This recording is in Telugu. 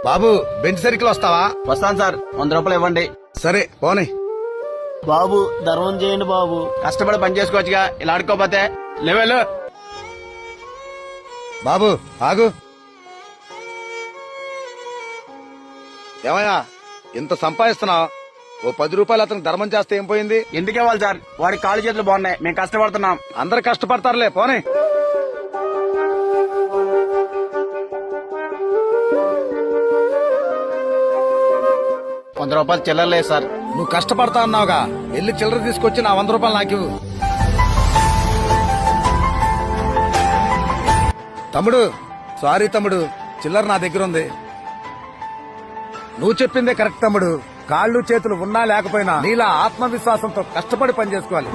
బాబు బెంచ్ సర్కిల్ వస్తావా? వస్తాను సార్, 100 రూపాయలు ఇవ్వండి. సరే పోనీ. బాబు ధర్మం చేయండి బాబు. కష్టపడి పని చేసుకోవచ్చుగా, ఇలా ఆడుకోపోతే. లెవెల్ బాబు ఆగు. ఏమయ్యా ఇంత సంపాదిస్తున్నావు, ఓ 10 రూపాయలు అతనికి ధర్మం చేస్తే ఏం పోయింది? ఎందుకు ఇవ్వాలి సార్? వాడి కాళ్ళు చేతులు బాగున్నాయి, మేము కష్టపడుతున్నాం. అందరు కష్టపడతారులే పోనీ. రూపాయలు చిల్లరలేదు సార్. నువ్వు కష్టపడతా అన్నావుగా, వెళ్ళి చిల్లర తీసుకొచ్చి నా 100 రూపాయలు నాకు ఇవ్వు. తమ్ముడు సారీ తమ్ముడు, చిల్లర నా దగ్గర ఉంది. నువ్వు చెప్పిందే కరెక్ట్ తమ్ముడు. కాళ్ళు చేతులు ఉన్నా లేకపోయినా నీలా ఆత్మవిశ్వాసంతో కష్టపడి పని చేసుకోవాలి.